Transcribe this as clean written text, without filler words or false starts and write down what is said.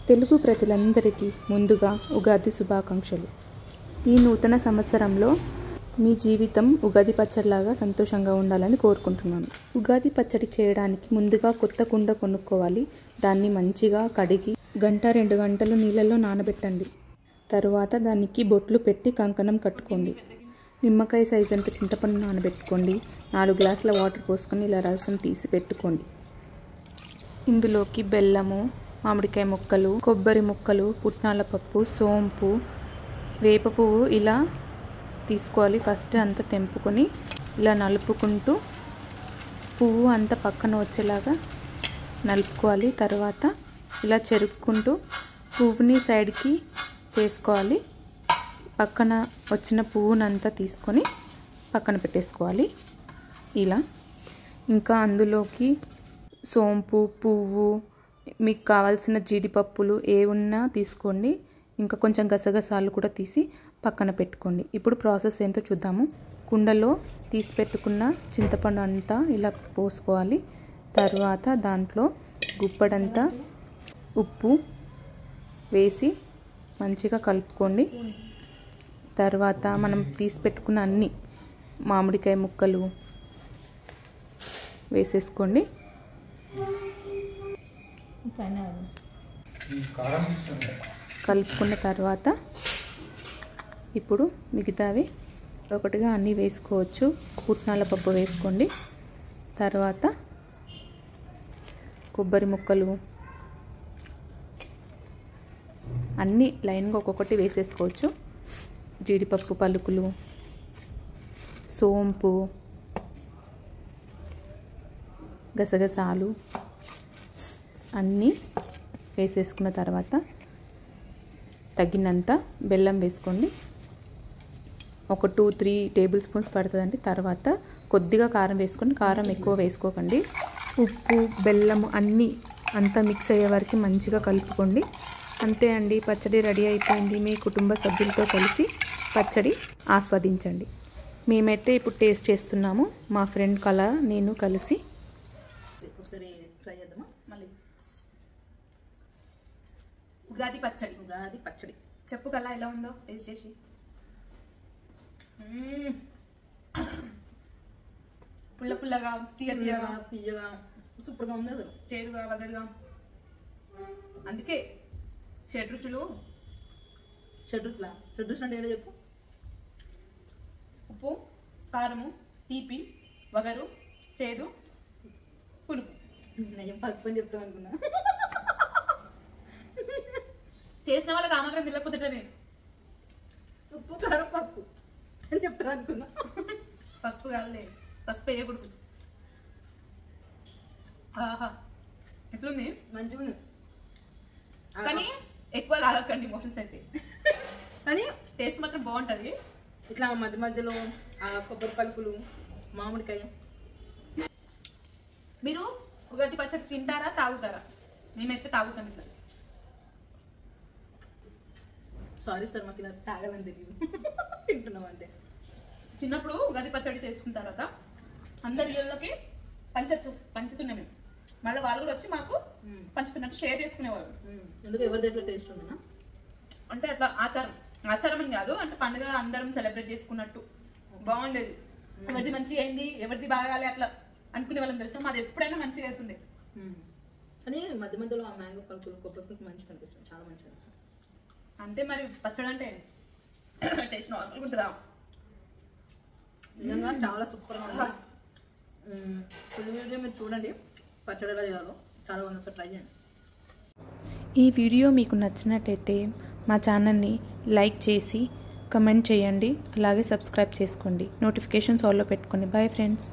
తెలుగు ప్రజలందరికీ ముందుగా ఉగాది శుభాకాంక్షలు. ఈ నూతన సంవత్సరంలో మీ జీవితం ఉగాది పచ్చడిలాగా సంతోషంగా ఉండాలని కోరుకుంటున్నాను. ఉగాది పచ్చడి చేయడానికి ముందుగా కొత్త కుండ కొనుక్కోవాలి. దాన్ని మంచిగా కడిగి 1-2 గంటలు నీళ్ళలో నానబెట్టండి. తరువాత దానికి బొట్లు పెట్టి కంకణం కట్టుకోండి. నిమ్మకాయ సైజ్ అంత చింతపండు నానబెట్టుకోండి. 4 గ్లాసుల వాటర్ పోసుకొని ఇలా రసం తీసి పెట్టుకోండి. ఇందులోకి బెల్లము, మామిడికాయ ముక్కలు, కొబ్బరి ముక్కలు, పుట్నాల పప్పు, సోంపు, వేప పువ్వు ఇలా తీసుకోవాలి. ఫస్ట్ అంతా తెంపుకొని ఇలా నలుపుకుంటూ పువ్వు అంతా పక్కన వచ్చేలాగా నలుపుకోవాలి. తర్వాత ఇలా చెరుక్కుంటూ పువ్వుని సైడ్కి చేసుకోవాలి. పక్కన వచ్చిన పువ్వునంతా తీసుకొని పక్కన పెట్టేసుకోవాలి. ఇలా ఇంకా అందులోకి సోంపు, పువ్వు, మీకు కావాల్సిన జీడిపప్పులు ఏ ఉన్నా తీసుకోండి. ఇంకా కొంచెం గసగసాలు కూడా తీసి పక్కన పెట్టుకోండి. ఇప్పుడు ప్రాసెస్ ఏంటో చూద్దాము. కుండలో తీసి పెట్టుకున్న చింతపండు అంతా ఇలా పోసుకోవాలి. తర్వాత దాంట్లో గుప్పడంతా ఉప్పు వేసి మంచిగా కలుపుకోండి. తర్వాత మనం తీసి పెట్టుకున్న అన్ని మామిడికాయ ముక్కలు వేసేసుకోండి. కలుపుకున్న తర్వాత ఇప్పుడు మిగతావి ఒకటిగా అన్నీ వేసుకోవచ్చు. పుట్నాల పప్పు వేసుకోండి. తర్వాత కొబ్బరి ముక్కలు అన్నీ లైన్గా ఒక్కొక్కటి వేసేసుకోవచ్చు. జీడిపప్పు పలుకులు, సోంపు, గసగసాలు అన్నీ వేసేసుకున్న తర్వాత తగినంత బెల్లం వేసుకోండి. ఒక 2-3 టేబుల్ స్పూన్స్ పడుతుందండి. తర్వాత కొద్దిగా కారం వేసుకోండి. కారం ఎక్కువ వేసుకోకండి. ఉప్పు, బెల్లం అన్నీ అంతా మిక్స్ అయ్యే వరకు మంచిగా కలుపుకోండి. అంతే అండి, పచ్చడి రెడీ అయిపోయింది. మీ కుటుంబ సభ్యులతో కలిసి పచ్చడి ఆస్వాదించండి. మేమైతే ఇప్పుడు టేస్ట్ చేస్తున్నాము. మా ఫ్రెండ్ కళ, నేను కలిసి. ఒకసారి ట్రై చేద్దామా? మళ్ళీ ఉగాది పచ్చడి చెప్పు కళ, ఎలా ఉందో టేస్ట్ చేసి. పుల్లగా, తీయగా సూపర్గా ఉంది. అసలు చేదుగా, వగరుగా. అందుకే షడ్రుచులు అంటే ఏదో చెప్పు. ఉప్పు, కారము, తీపి, వగరు, చేదు, పులుపు. నేను పసుపు అని చెప్తాను అనుకున్నా. చేసిన వాళ్ళకి ఆ మాత్రం తెలియకపోతే నేను ఉప్పు, కారం, పసుపు అని చెప్తాను అనుకున్నా. పసుపు కాదులే, పసుపు వేయకూడదు. ఆహా, ఎట్లుంది? మంచిగా ఉంది. కానీ ఎక్కువ తాగకండి మోషన్స్ అయితే. కానీ టేస్ట్ మాత్రం బాగుంటుంది. ఇట్లా మధ్య మధ్యలో కొబ్బరి పలుకులు, మామిడికాయ. మీరు ఉగాది పచ్చడి తింటారా, తాగుతారా? మేమైతే తాగుతాం. ఇట్లా సారీ సార్, మాకు ఇలా తాగాలని తెలియదు. తింటున్నాం అంతే. చిన్నప్పుడు ఉగాది పచ్చడి చేసుకున్న తర్వాత అందరి ఇళ్ళకి పంచుతున్నాం మేము. మళ్ళీ వాళ్ళు కూడా వచ్చి మాకు పంచుతున్నట్టు షేర్ చేసుకునేవాళ్ళు. ఎందుకు ఎవరిది ఎట్లా టేస్ట్ ఉందన్నా? అంటే అట్లా ఆచారం అని కాదు, అంటే పండుగ అందరం సెలబ్రేట్ చేసుకున్నట్టు బాగుండేది. ఎవరిది మంచిగా అయింది, ఎవరిది బాగాలి అట్లా అనుకునే వాళ్ళని తెలుసా. మాది ఎప్పుడైనా మంచిగా అవుతుండే. కానీ మధ్య మధ్యలో ఆ మ్యాంగో పలుకులు, కొబ్బరి పలుకులు మంచిగా అనిపిస్తుంది. చాలా మంచిగా అనిపిస్తుంది. అంతే మరి, పచ్చడి అంటే టేస్ట్ నార్మల్గా ఉంటుందా? నిజంగా చాలా సూపర్గా ఉంది. ఫుల్ వీడియో మీరు చూడండి, పచ్చడి ఎలా చేయాలో. చాలా బాగుంది, ట్రై చేయండి. ఈ వీడియో మీకు నచ్చినట్టయితే మా ఛానల్ని లైక్ చేసి కమెంట్ చేయండి. అలాగే సబ్స్క్రైబ్ చేసుకోండి. నోటిఫికేషన్స్ ఆల్లో పెట్టుకోండి. Bye friends.